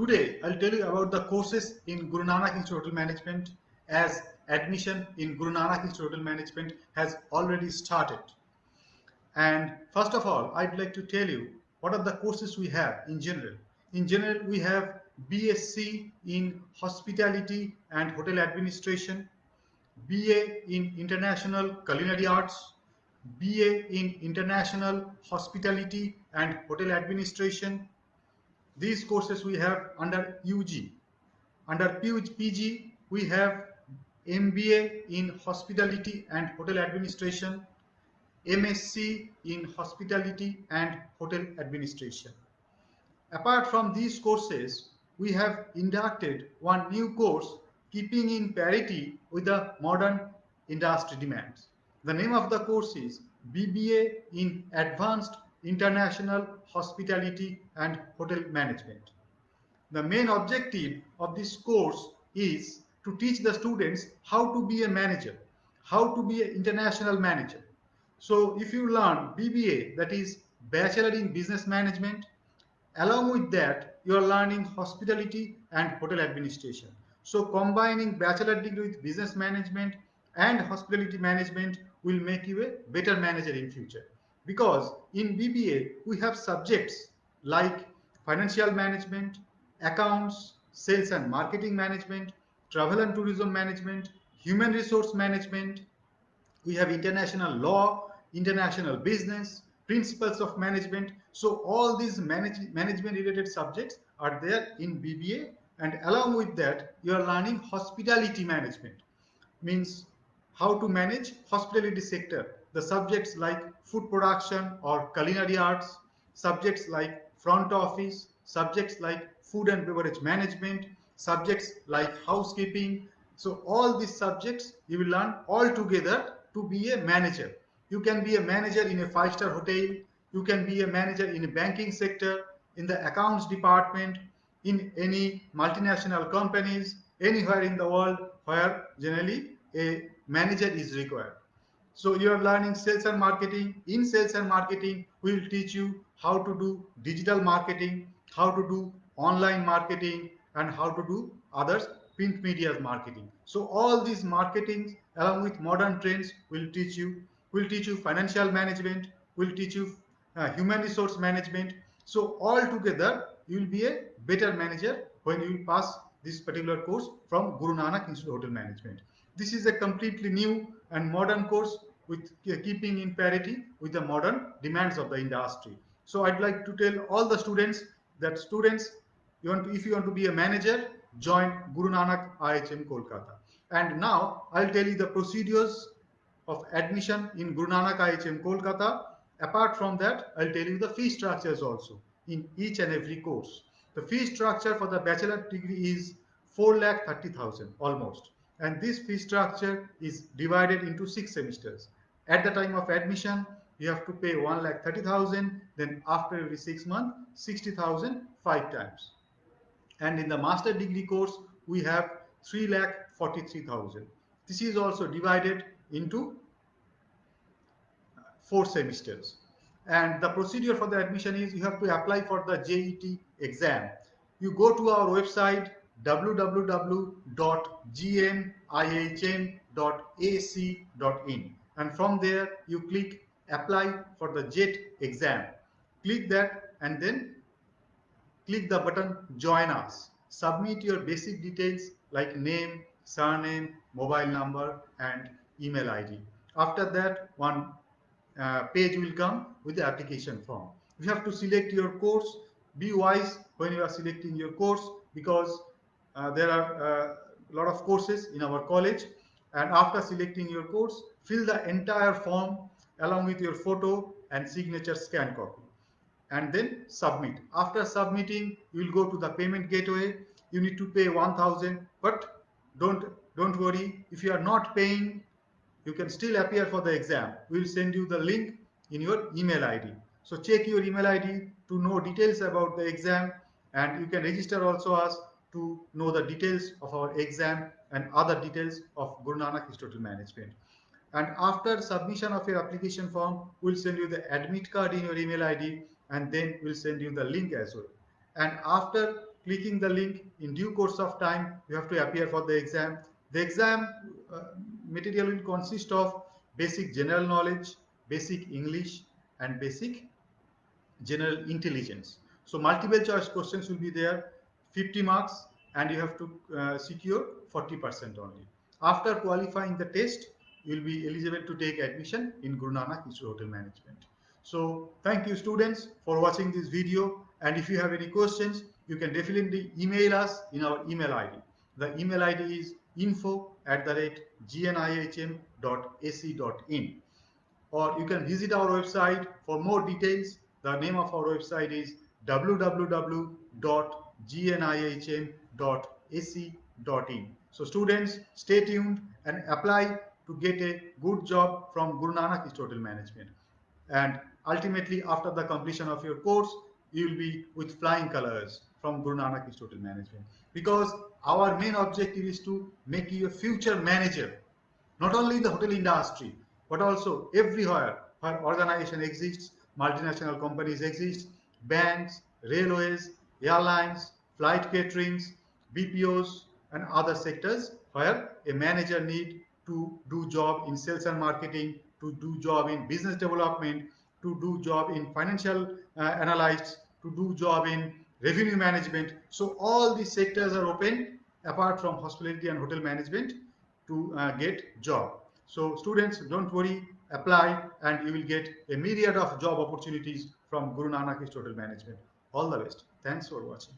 Today, I'll tell you about the courses in Guru Nanak Institute of Hotel Management, as admission in Guru Nanak Institute of Hotel Management has already started. And first of all, I'd like to tell you what are the courses we have in general. In general, we have BSc in Hospitality and Hotel Administration, BA in International Culinary Arts, BA in International Hospitality and Hotel Administration. These courses we have under UG. Under PG, we have MBA in Hospitality and Hotel Administration, MSc in Hospitality and Hotel Administration. Apart from these courses, we have inducted one new course keeping in parity with the modern industry demands. The name of the course is BBA in Advanced International Hospitality and Hotel Management. The main objective of this course is to teach the students how to be a manager, how to be an international manager. So if you learn BBA, that is Bachelor in Business Management, along with that, you are learning hospitality and hotel administration. So combining bachelor degree with business management and hospitality management will make you a better manager in future. Because in BBA, we have subjects like financial management, accounts, sales and marketing management, travel and tourism management, human resource management, we have international law, international business, principles of management. So all these management related subjects are there in BBA, and along with that you are learning hospitality management, means how to manage hospitality sector. The subjects like food production or culinary arts, subjects like front office, subjects like food and beverage management, subjects like housekeeping. So all these subjects you will learn all together to be a manager. You can be a manager in a five-star hotel, you can be a manager in a banking sector, in the accounts department, in any multinational companies, anywhere in the world where generally a manager is required. So you are learning sales and marketing. In sales and marketing, we will teach you how to do digital marketing, how to do online marketing, and how to do others print media marketing. So all these marketings along with modern trends will teach you. Will teach you financial management, will teach you human resource management. So all together you will be a better manager when you pass this particular course from Guru Nanak Institute of Hotel Management. This is a completely new and modern course with keeping in parity with the modern demands of the industry. So I'd like to tell all the students that if you want to be a manager, join Guru Nanak IHM Kolkata. And now I'll tell you the procedures of admission in Guru Nanak IHM Kolkata. Apart from that, I'll tell you the fee structures also in each and every course. The fee structure for the bachelor degree is 4,30,000 almost, and this fee structure is divided into 6 semesters. At the time of admission, you have to pay 1,30,000, then after every 6 months, 60,000 5 times. And in the master degree course, we have 3,43,000. This is also divided into 4 semesters. And the procedure for the admission is you have to apply for the JET exam. You go to our website www.gnihm.ac.in, and from there you click apply for the JET exam. Click that and then click the button join us. Submit your basic details like name, surname, mobile number and email ID. After that, one page will come with the application form. You have to select your course. Be wise when you are selecting your course, because there are a lot of courses in our college, and after selecting your course, fill the entire form along with your photo and signature scan copy, and then submit. After submitting, you will go to the payment gateway. You need to pay 1,000, but don't worry. If you are not paying, you can still appear for the exam. We will send you the link in your email ID. So check your email ID to know details about the exam, and you can register also us to know the details of our exam and other details of Guru Nanak Institute of Management. And after submission of your application form, we'll send you the admit card in your email ID, and then we'll send you the link as well. And after clicking the link. In due course of time, you have to appear for the exam. The exam material will consist of basic general knowledge, basic English, and basic general intelligence. So multiple choice questions will be there, 50 marks, and you have to secure 40% only. After qualifying the test, you will be eligible to take admission in Guru Nanak Institute of Hotel Management. So thank you students for watching this video, and if you have any questions, you can definitely email us in our email ID. The email ID is info@gnihm.ac.in, or you can visit our website for more details. The name of our website is www.gnihm.ac.in. So students, stay tuned and apply to get a good job from Guru Nanak Institute of Hotel Management. And ultimately, after the completion of your course, you will be with flying colors from Guru Nanak Institute of Hotel Management. Because our main objective is to make you a future manager, not only in the hotel industry, but also everywhere where organization exists, multinational companies exist, banks, railways, airlines, flight caterings, BPOs, and other sectors where a manager need to do job in sales and marketing, to do job in business development, to do job in financial analysts, to do job in revenue management. So all these sectors are open apart from hospitality and hotel management to get job. So students, don't worry, apply and you will get a myriad of job opportunities from Guru Nanak Institute of Hotel Management. All the best. Thanks for watching.